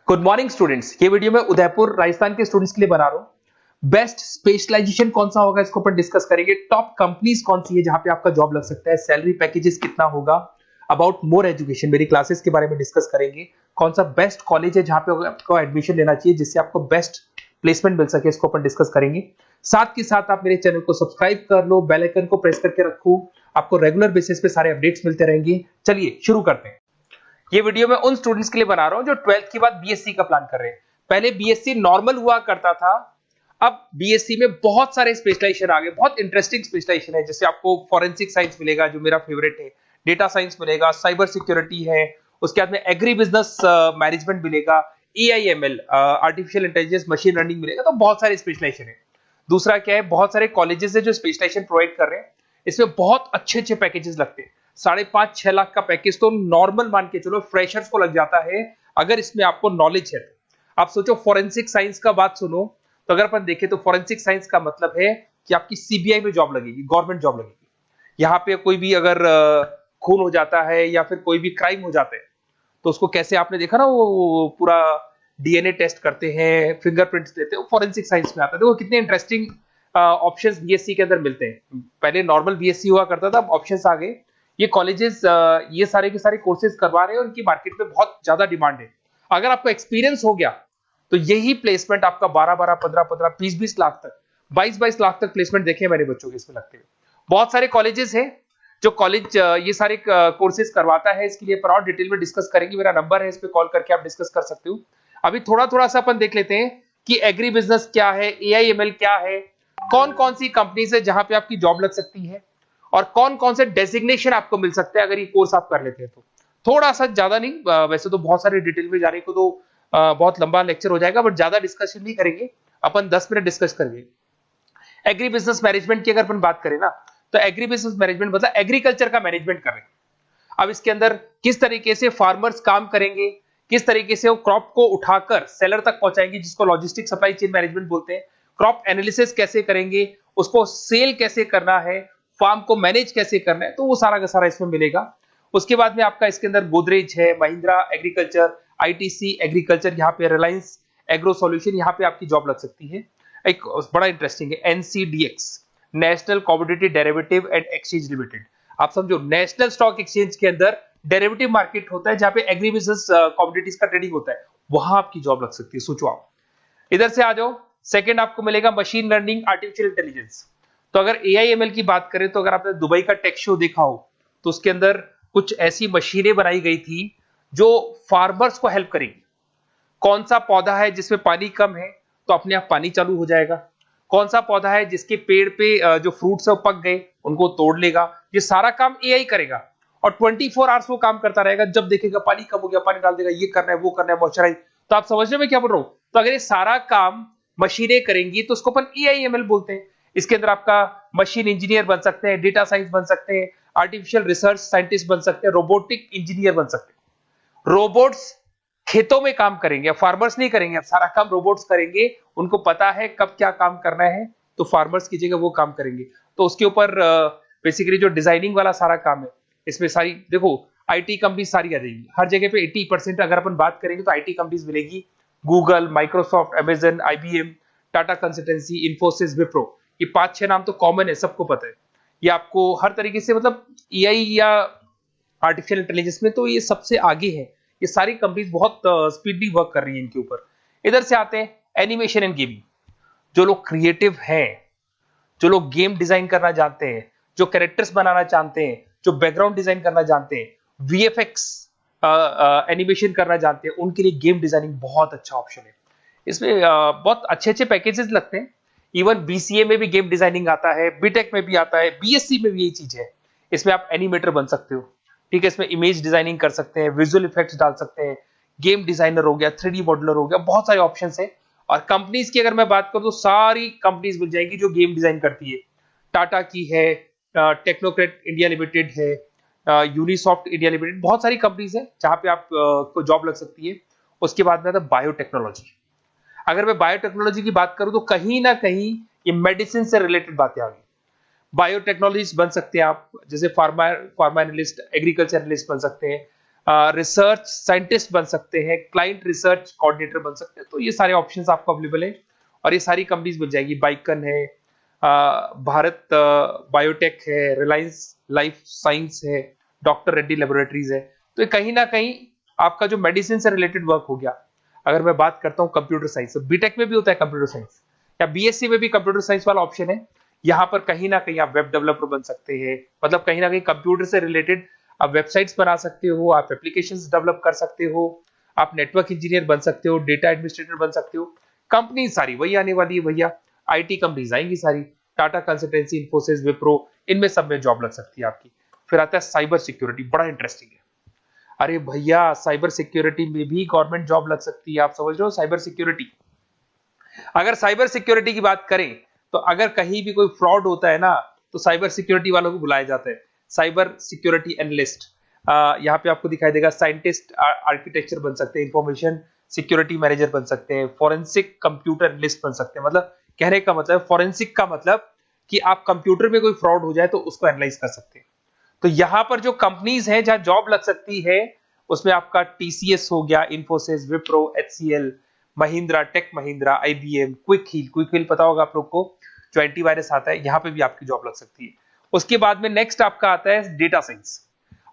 Good morning students. ये video मैं उदयपुर राजस्थान के स्टूडेंट्स के लिए बना रहा हूँ। बेस्ट स्पेशलाइजेशन कौन सा होगा इसको अपन डिस्कस करेंगे। टॉप कंपनीज कौन सी है जहां पे आपका जॉब लग सकता है, सैलरी पैकेजेस कितना होगा, अबाउट मोर एजुकेशन मेरी क्लासेस के बारे में डिस्कस करेंगे। कौन सा बेस्ट कॉलेज है जहां पे आपको एडमिशन लेना चाहिए जिससे आपको बेस्ट प्लेसमेंट मिल सके, इसको अपन डिस्कस करेंगे। साथ के साथ आप मेरे चैनल को सब्सक्राइब कर लो, बेल आइकन को प्रेस करके रखो, आपको रेगुलर बेसिस पे सारे अपडेट्स मिलते रहेंगे। चलिए शुरू करते हैं। ये वीडियो मैं उन स्टूडेंट्स के लिए बना रहा हूं जो 12th के बाद बीएससी का प्लान कर रहे हैं। पहले बीएससी नॉर्मल हुआ करता था, अब बीएससी में बहुत सारे स्पेशलाइजेशन आ गए, बहुत इंटरेस्टिंग स्पेशलाइजेशन है। जैसे आपको फॉरेंसिक साइंस मिलेगा जो मेरा फेवरेट है, डेटा साइंस मिलेगा, साइबर सिक्योरिटी है, उसके बाद में एग्री बिजनेस मैनेजमेंट मिलेगा, AIML artificial intelligence machine learning मिलेगा। तो बहुत सारे स्पेशलाइजेशन है। दूसरा क्या है, बहुत सारे कॉलेजेस है जो स्पेशलाइजेशन प्रोवाइड कर रहे हैं। इसमें बहुत अच्छे अच्छे पैकेजेस लगते हैं। 5.5-6 लाख का पैकेज तो नॉर्मल मान के चलो फ्रेशर्स को लग जाता है अगर इसमें आपको नॉलेज है तो। आप सोचो फॉरेंसिक साइंस का बात सुनो, तो अगर अपन देखें तो फॉरेंसिक साइंस का मतलब है कि आपकी सीबीआई में जॉब लगेगी, गवर्नमेंट जॉब लगेगी। यहाँ पे कोई भी अगर खून हो जाता है या फिर कोई भी क्राइम हो जाता है तो उसको कैसे, आपने देखा ना वो पूरा डीएनए टेस्ट करते हैं, फिंगरप्रिंट्स लेते हैं, वो फॉरेंसिक साइंस में आता है। देखो कितने इंटरेस्टिंग ऑप्शंस बीएससी के अंदर मिलते हैं। पहले नॉर्मल बीएससी हुआ करता था, अब ऑप्शंस आ गए। ये कॉलेजेस ये सारे के सारे कोर्सेज करवा रहे हैं और इनकी मार्केट में बहुत ज्यादा डिमांड है। अगर आपको एक्सपीरियंस हो गया तो यही प्लेसमेंट आपका 12-12, 15-15, 20-20 लाख तक, 22-22 लाख तक प्लेसमेंट देखे मैंने बच्चों के इसमें लगते हुए। बहुत सारे कॉलेजेस हैं जो कॉलेज ये सारे कोर्सेज करवाता है। इसके लिए और डिटेल में डिस्कस करेंगे। मेरा नंबर है, इस पे कॉल करके आप डिस्कस कर सकते हो। अभी थोड़ा थोड़ा सा अपन देख लेते हैं कि एग्री बिजनेस क्या है, एआईएमएल क्या है, कौन कौन सी कंपनीज है जहां पे आपकी जॉब लग सकती है और कौन कौन से डेजिग्नेशन आपको मिल सकते हैं अगर ये कोर्स आप कर लेते हैं तो। थोड़ा सा ज्यादा नहीं, वैसे तो बहुत सारे डिटेल में जाने को तो बहुत लंबा लेक्चर हो जाएगा, बट ज्यादा डिस्कशन नहीं करेंगे अपन, 10 मिनट डिस्कस करेंगे। एग्री बिजनेस मैनेजमेंट की अगर अपन बात करें ना, तो एग्री बिजनेस मैनेजमेंट मतलब एग्रीकल्चर का मैनेजमेंट कर रहे हैं। अब इसके अंदर किस तरीके से फार्मर्स काम करेंगे, किस तरीके से वो क्रॉप को उठाकर सेलर तक पहुंचाएंगे, जिसको लॉजिस्टिक सप्लाई चेन मैनेजमेंट बोलते हैं। क्रॉप एनालिसिस कैसे करेंगे, उसको सेल कैसे करना है, फार्म को मैनेज कैसे करना है, तो वो सारा का सारा इसमें मिलेगा। उसके बाद में आपका इसके अंदर गोदरेज है, महिंद्रा एग्रीकल्चर, आईटीसी एग्रीकल्चर, यहाँ पे रिलायंस एग्रो सॉल्यूशन, यहाँ पे आपकी जॉब लग सकती है। एक बड़ा इंटरेस्टिंग है NCDEX, national commodity derivative and exchange limited. आप समझो नेशनल स्टॉक एक्सचेंज के अंदर डेरिवेटिव मार्केट होता है जहां पे एग्री बिजनेस कमोडिटीज का ट्रेडिंग होता है, वहां आपकी जॉब लग सकती है। सोचो आप इधर से आ जाओ। सेकंड आपको मिलेगा मशीन लर्निंग आर्टिफिशियल इंटेलिजेंस। तो अगर एआईएमएल की बात करें तो अगर आपने दुबई का टेक शो देखा हो तो उसके अंदर कुछ ऐसी मशीनें बनाई गई थी जो फार्मर्स को हेल्प करेंगी। कौन सा पौधा है जिसमें पानी कम है तो अपने आप पानी चालू हो जाएगा, कौन सा पौधा है जिसके पेड़ पे जो फ्रूट्स है वो पक गए उनको तोड़ लेगा, ये सारा काम एआई करेगा और 24 आवर्स वो काम करता रहेगा। जब देखेगा पानी कम हो गया पानी डाल देगा, ये करना है वो करना है, मॉइस्चराइज। तो आप समझ रहे मैं क्या बोल रहा हूं। तो अगर ये सारा काम मशीनें करेंगी तो उसको अपन एआईएमएल बोलते हैं। इसके अंदर आपका मशीन इंजीनियर बन सकते हैं, डेटा साइंस बन सकते हैं, आर्टिफिशियल रिसर्च साइंटिस्ट बन सकते हैं, रोबोटिक इंजीनियर बन सकते हैं। रोबोट्स खेतों में काम करेंगे, फार्मर्स नहीं करेंगे, अब सारा काम रोबोट्स करेंगे। उनको पता है कब क्या काम करना है, तो फार्मर्स की जगह वो काम करेंगे। तो उसके ऊपर बेसिकली जो डिजाइनिंग वाला सारा काम है, इसमें सारी देखो आईटी कंपनी सारी आ जाएगी। हर जगह पे 80% अगर अपन बात करेंगे तो आईटी कंपनीज मिलेगी। Google, Microsoft, Amazon, IBM, Tata consultancy, Infosys, Wipro, ये 5-6 नाम तो कॉमन है, सबको पता है। ये आपको हर तरीके से मतलब एआई या आर्टिफिशियल इंटेलिजेंस में तो ये सबसे आगे है। ये सारी कंपनीज बहुत स्पीडली वर्क कर रही है इनके ऊपर। इधर से आते हैं एनिमेशन एंड गेमिंग। जो लोग क्रिएटिव हैं, जो लोग गेम डिजाइन करना जानते हैं, जो कैरेक्टर्स बनाना चाहते हैं, जो बैकग्राउंड डिजाइन करना जानते हैं, वीएफएक्स एनिमेशन करना जानते हैं, उनके लिए गेम डिजाइनिंग बहुत अच्छा ऑप्शन है। इसमें बहुत अच्छे अच्छे पैकेजेस लगते हैं। इवन बीसीए में भी गेम डिजाइनिंग आता है, बीटेक में भी आता है, बीएससी में भी यही चीज है। इसमें आप एनिमेटर बन सकते हो, ठीक है। इसमें इमेज डिजाइनिंग कर सकते हैं, विजुअल इफेक्ट्स डाल सकते हैं, गेम डिजाइनर हो गया, 3D मॉडलर हो गया, बहुत सारे ऑप्शंस हैं। और कंपनीज की अगर मैं बात करूं तो सारी कंपनीज मिल जाएंगी जो गेम डिजाइन करती है। टाटा की है, टेक्नोक्रेट इंडिया लिमिटेड है, यूनिसॉफ्ट इंडिया लिमिटेड, बहुत सारी कंपनीज है जहां पे आप को जॉब लग सकती है। उसके बाद में आता है बायोटेक्नोलॉजी। अगर मैं बायोटेक्नोलॉजी की बात करूं तो कहीं ना कहीं ये मेडिसिन से रिलेटेड बातें आ गई। बायोटेक्नोलॉजिस्ट बन सकते हैं आप, जैसे फार्मा एनालिस्ट, एग्रीकल्चर एनालिस्ट बन सकते हैं, रिसर्च साइंटिस्ट बन सकते हैं, क्लाइंट रिसर्च कोऑर्डिनेटर बन सकते हैं। तो ये सारे ऑप्शंस आपको अवेलेबल है और ये सारी कंपनीज मिल जाएगी। बाइकन है, भारत बायोटेक है, रिलायंस लाइफ साइंस है, डॉक्टर रेड्डी लेबोरेटरीज है। तो ये कहीं ना कहीं आपका जो मेडिसिन से रिलेटेड वर्क हो गया। अगर मैं बात करता हूँ कंप्यूटर साइंस, बीटेक में भी होता है कंप्यूटर साइंस, या बीएससी में भी कंप्यूटर साइंस वाला ऑप्शन है। यहाँ पर कहीं ना कहीं आप वेब डेवलपर बन सकते हैं, मतलब कहीं ना कहीं कंप्यूटर से रिलेटेड आप वेबसाइट्स बना सकते हो, आप एप्लीकेशंस डेवलप कर सकते हो, आप नेटवर्क इंजीनियर बन सकते हो, डेटा एडमिनिस्ट्रेटर बन सकते हो। कंपनी सारी वही आने वाली है भैया, आईटी कंपनीज आएंगी सारी, टाटा कंसल्टेंसी, इन्फोसिस, विप्रो, इनमें सब में जॉब लग सकती है आपकी। फिर आता है साइबर सिक्योरिटी, बड़ा इंटरेस्टिंग है। अरे भैया साइबर सिक्योरिटी में भी गवर्नमेंट जॉब लग सकती है। आप समझ रहे हो साइबर सिक्योरिटी, अगर साइबर सिक्योरिटी की बात करें तो अगर कहीं भी कोई फ्रॉड होता है ना, तो साइबर सिक्योरिटी वालों को बुलाया जाता है साइबर सिक्योरिटी एनालिस्ट। यहाँ पे आपको दिखाई देगा साइंटिस्ट, आर्किटेक्चर बन सकते हैं, इंफॉर्मेशन सिक्योरिटी मैनेजर बन सकते हैं, फॉरेंसिक कंप्यूटर एनालिस्ट बन सकते हैं। मतलब कहने का मतलब, फॉरेंसिक का मतलब कि आप कंप्यूटर में कोई फ्रॉड हो जाए तो उसको एनालाइज कर सकते हैं। तो यहां पर जो कंपनीज हैं जहां जॉब लग सकती है, उसमें आपका टीसीएस हो गया, Infosys, Wipro, HCL, Mahindra, tech Mahindra, IBM, quick heal पता होगा आप लोग को, जो एंटीवायरस आता है, यहां पे भी आपकी जॉब लग सकती है। उसके बाद में नेक्स्ट आपका आता है डेटा साइंस।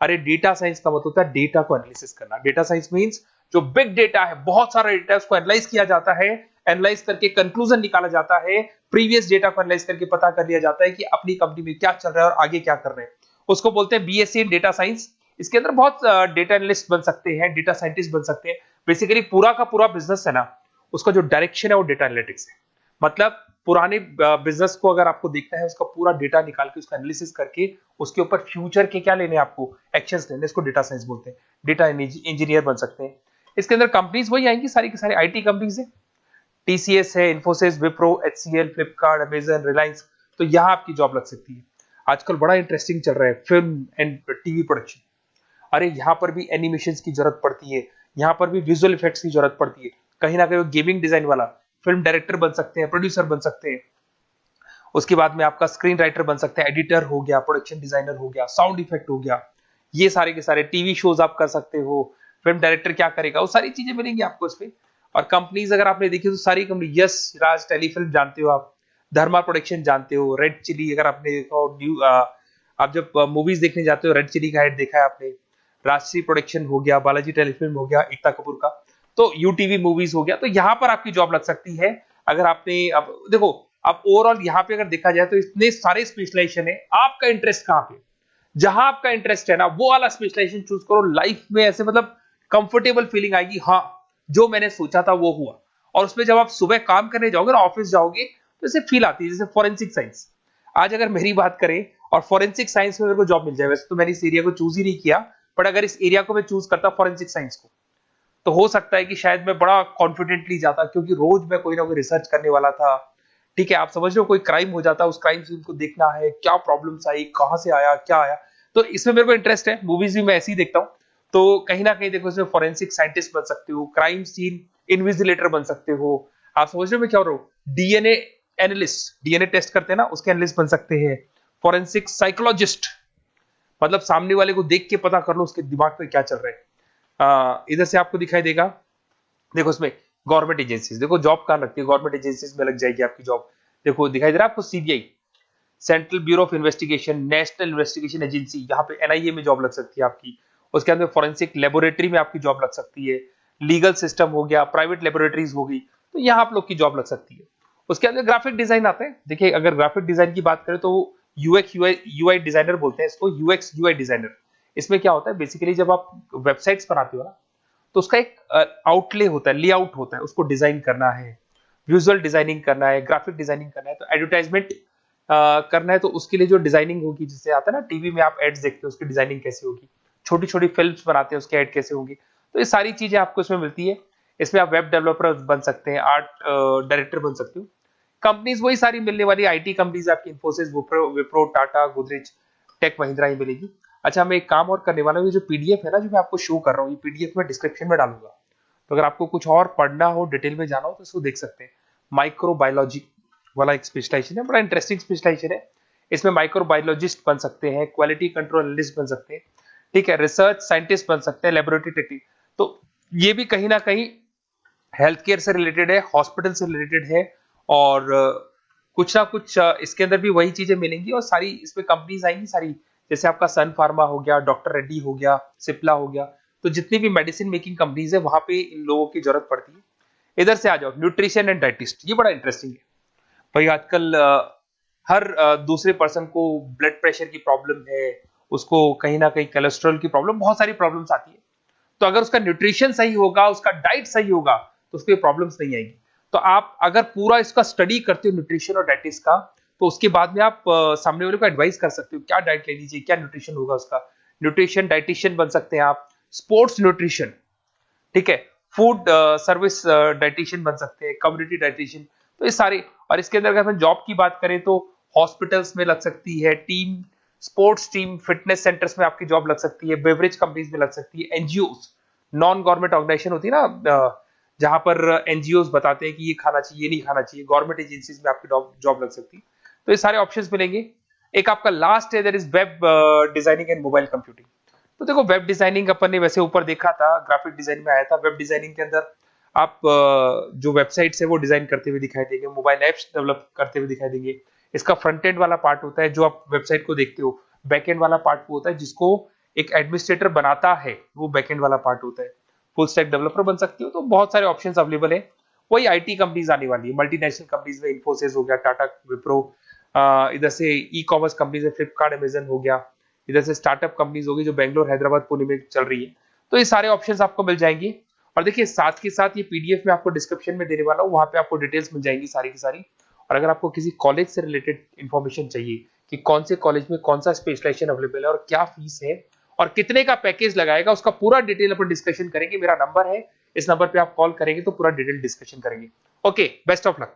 अरे डेटा साइंस का मतलब होता है डेटा को एनालिसिस करना। डेटा साइंस मींस जो बिग डेटा है, बहुत सारा डेटा है, उसको एनालाइज किया जाता है, एनालाइज करके कंक्लूजन निकाला जाता है, प्रीवियस डेटा को एनालाइज करके पता कर लिया जाता है कि अपनी कंपनी में क्या चल रहा है और आगे क्या कर रहे हैं। उसको बोलते हैं बीएससी इन डेटा साइंस। इसके अंदर बहुत डेटा एनालिस्ट बन सकते हैं, डेटा साइंटिस्ट बन सकते हैं। बेसिकली पूरा का पूरा बिजनेस है ना, उसका जो डायरेक्शन है वो डेटा एनालिटिक्स है। मतलब पुराने बिजनेस को अगर आपको देखना है, उसका पूरा डेटा निकाल के उसका एनालिसिस करके उसके ऊपर फ्यूचर के क्या लेने हैं आपको, एक्शंस लेने, इसको डेटा साइंस बोलते हैं। डेटा इंजीनियर बन सकते हैं। इसके अंदर कंपनीज वही आएंगी, सारी की सारी आईटी कंपनीज है, टीसीएस है, इन्फोसिस, विप्रो, एचसीएल, फ्लिपकार्ट, अमेजन, रिलायंस। तो यहां आपकी जॉब लग सकती है। आजकल बड़ा इंटरेस्टिंग चल रहा है फिल्म एंड टीवी प्रोडक्शन। अरे यहाँ पर भी एनिमेशन की जरूरत पड़ती है, यहाँ पर भी विजुअल इफेक्ट्स की जरूरत पड़ती है। कहीं ना कहीं गेमिंग डिजाइन वाला फिल्म डायरेक्टर बन सकते हैं, प्रोड्यूसर बन सकते हैं। उसके बाद में आपका स्क्रीन राइटर बन सकते हैं, एडिटर हो गया, प्रोडक्शन डिजाइनर हो गया, साउंड इफेक्ट हो गया। ये सारे के सारे टीवी शोज आप कर सकते हो। फिल्म डायरेक्टर क्या करेगा, वो सारी चीजें मिलेंगी आपको इसमें। और कंपनीज अगर आपने देखी तो सारी कंपनी, यस राज टेलीफिल्म जानते हो आप, धर्मा प्रोडक्शन जानते हो, रेड चिली अगर आपने देखा न्यू, आप जब मूवीज देखने जाते हो रेड चिली का हेड देखा है आपने, राजश्री प्रोडक्शन हो गया, बालाजी टेलीफिल्म हो गया एकता कपूर का, तो यूटीवी मूवीज हो गया। तो यहाँ पर आपकी जॉब लग सकती है। अगर आपने, अब देखो, अब ओवरऑल यहाँ पे अगर देखा जाए तो इतने सारे स्पेशलाइजेशन है, आपका इंटरेस्ट कहाँ पे, जहां आपका इंटरेस्ट है ना वो वाला स्पेशलाइजेशन चूज करो। लाइफ में ऐसे मतलब कंफर्टेबल फीलिंग आएगी, हाँ जो मैंने सोचा था वो हुआ। और उसमें जब आप सुबह काम करने जाओगे ना, ऑफिस जाओगे, तो ऐसे फील आती है जैसे फॉरेंसिक साइंस। आज अगर मेरी बात करें और फॉरेंसिक साइंस में मेरे को जॉब मिल जाए, वैसे तो मैंने इस एरिया को चूज ही नहीं किया, बट अगर इस एरिया को मैं चूज करता फॉरेंसिक साइंस को, तो हो सकता है कि शायद मैं बड़ा कॉन्फिडेंटली जाता, क्योंकि रोज मैं कोई ना कोई रिसर्च करने वाला था। ठीक है, आप समझ रहे हो, कोई क्राइम हो जाता, उस क्राइम सीन को देखना है, क्या प्रॉब्लम्स आई, कहां से आया, क्या आया। तो इसमें मेरे को इंटरेस्ट है, मूवीज भी मैं ऐसे ही देखता हूँ। तो कहीं ना कहीं देखो, इसमें फॉरेंसिक साइंटिस्ट बन सकते हो, क्राइम सीन इन्विजिलेटर बन सकते हो। आप समझ रहे हो मैं क्या हो रहा हूँ, डीएनए एनालिस्ट, डीएनए टेस्ट करते हैं ना, उसके एनालिस्ट बन सकते हैं। फॉरेंसिक साइकोलॉजिस्ट, मतलब सामने वाले को देख के पता कर लो उसके दिमाग में क्या चल रहा है। इधर से आपको दिखाई देगा, देखो इसमें गवर्नमेंट एजेंसीज, देखो जॉब कहां लगती है, गवर्नमेंट एजेंसीज में लग जाएगी आपकी जॉब। देखो दिखाई दे रहा है आपको, CBI, central bureau of investigation, national investigation agency, यहाँ पे एनआईए में जॉब लग सकती है आपकी। उसके अंदर फॉरेंसिक लेबोरेटरी में आपकी जॉब लग सकती है। लीगल सिस्टम हो गया, प्राइवेट लेबोरेटरीज हो गई, तो यहाँ आप लोग की जॉब लग सकती है। उसके अंदर ग्राफिक डिजाइन आते हैं। देखिए अगर ग्राफिक डिजाइन की बात करें तो यूएक्स यूआई डिजाइनर बोलते हैं इसको, यूएक्स यूआई डिजाइनर। इसमें क्या होता है, बेसिकली जब आप वेबसाइट्स बनाते हो ना, तो उसका एक आउटले होता है, लेआउट होता है, उसको डिजाइन करना है, विजुअल डिजाइनिंग करना है, ग्राफिक डिजाइनिंग करना है, तो एडवर्टाइजमेंट करना है, तो उसके लिए जो डिजाइनिंग होगी, जिससे आता है ना टीवी में आप एड्स देखते हो, उसकी डिजाइनिंग कैसे होगी, छोटी छोटी फिल्म्स बनाते हैं उसके एड कैसे होंगी, तो ये सारी चीजें आपको इसमें मिलती है। इसमें आप वेब डेवलपर बन सकते हैं, आर्ट डायरेक्टर बन सकते हो। कंपनीज वही सारी मिलने वाली आईटी कंपनीज आपकी, इन्फोसिस, विप्रो, टाटा, गोदरेज, टेक महिंद्रा ही मिलेगी। अच्छा मैं एक काम और करने वाला हूँ, ये जो पीडीएफ है ना जो मैं आपको शो कर रहा हूँ, ये पीडीएफ में डिस्क्रिप्शन में डालूंगा, तो अगर आपको कुछ और पढ़ना हो, डिटेल में जाना हो, तो इसको देख सकते हैं। माइक्रोबायोलॉजी वाला एक स्पेशलाइजेशन है, बड़ा इंटरेस्टिंग स्पेशलाइजेशन है। इसमें माइक्रोबायोलॉजिस्ट बन सकते हैं, क्वालिटी कंट्रोल एनालिस्ट बन सकते हैं, ठीक है, रिसर्च साइंटिस्ट बन सकते हैं, लेबोरेटरी टेक्निक। तो ये भी कहीं ना कहीं हेल्थ केयर से रिलेटेड है, हॉस्पिटल से रिलेटेड है, और कुछ ना कुछ इसके अंदर भी वही चीजें मिलेंगी, और सारी इसमें कंपनीज आएंगी सारी, जैसे आपका सन फार्मा हो गया, डॉक्टर रेड्डी हो गया, सिप्ला हो गया। तो जितनी भी मेडिसिन मेकिंग कंपनीज है वहां पे इन लोगों की जरूरत पड़ती है। इधर से आ जाओ, न्यूट्रिशन एंड डाइटिस्ट, ये बड़ा इंटरेस्टिंग है भाई। आजकल हर दूसरे पर्सन को ब्लड प्रेशर की प्रॉब्लम है, उसको कहीं ना कहीं कोलेस्ट्रॉल की प्रॉब्लम, बहुत सारी प्रॉब्लम्स आती है। तो अगर उसका न्यूट्रिशन सही होगा, उसका डाइट सही होगा, तो उसको ये प्रॉब्लम्स नहीं आएगी। तो आप अगर पूरा इसका स्टडी करते हो न्यूट्रिशन और डाइटिस का, तो उसके बाद में आप सामने वाले को एडवाइस कर सकते हो क्या डाइट लेनी चाहिए, क्या न्यूट्रिशन होगा उसका। न्यूट्रिशन डाइटिशियन बन सकते हैं आप, स्पोर्ट्स न्यूट्रिशन, ठीक है, फूड सर्विस डाइटिशियन बन सकते हैं, कम्युनिटी डाइटिशियन। तो ये सारे, और इसके अंदर अगर हम जॉब की बात करें तो हॉस्पिटल्स में लग सकती है, team sports team fitness centres में आपकी जॉब लग सकती है, बेवरेज कंपनीज में लग सकती है, एनजीओ नॉन गवर्नमेंट ऑर्गेनाइजेशन होती है ना, जहां पर एनजीओ बताते हैं कि ये खाना चाहिए, ये नहीं खाना चाहिए, गवर्नमेंट एजेंसीज में आपकी जॉब लग सकती है। तो ये सारे ऑप्शंस मिलेंगे। एक आपका लास्ट है, that is web designing and mobile computing. तो देखो, वेब डिजाइनिंग अपन ने वैसे ऊपर देखा था, ग्राफिक डिजाइन में आया था। वेब डिजाइनिंग के अंदर आप जो वेबसाइट्स है वो डिजाइन करते हुए दिखाई देंगे, मोबाइल एप्स डेवलप करते हुए दिखाई देंगे। इसका फ्रंट एंड वाला पार्ट होता है जो आप वेबसाइट को देखते हो, बैक एंड वाला पार्ट वो होता है जिसको एक एडमिनिस्ट्रेटर बनाता है, वो बैक एंड वाला पार्ट होता है। फुल स्टैक डेवलपर बन सकते हो। तो बहुत सारे ऑप्शंस अवेलेबल है। वही आईटी कंपनीज आने वाली है, मल्टीनेशनल कंपनीज में इन्फोसिस हो गया, टाटा, विप्रो, इधर से ई कॉमर्स कंपनीज में फ्लिपकार्ट, अमेजन हो गया, इधर से स्टार्टअप कंपनीज होगी जो बेंगलोर, हैदराबाद, पुणे में चल रही है। तो ये सारे ऑप्शंस आपको मिल जाएंगे। और देखिए, साथ के साथ ये पीडीएफ में आपको डिस्क्रिप्शन में देने वाला हूँ, वहां पे आपको डिटेल्स मिल जाएंगी सारी की सारी। और अगर आपको किसी कॉलेज से रिलेटेड इन्फॉर्मेशन चाहिए कि कौन से कॉलेज में कौन सा स्पेशलाइजेशन अवेलेबल है और क्या फीस है और कितने का पैकेज लगाएगा, उसका पूरा डिटेल अपन डिस्कशन करेंगे। मेरा नंबर है, इस नंबर पे आप कॉल करेंगे तो पूरा डिटेल डिस्कशन करेंगे। Okay, best of luck.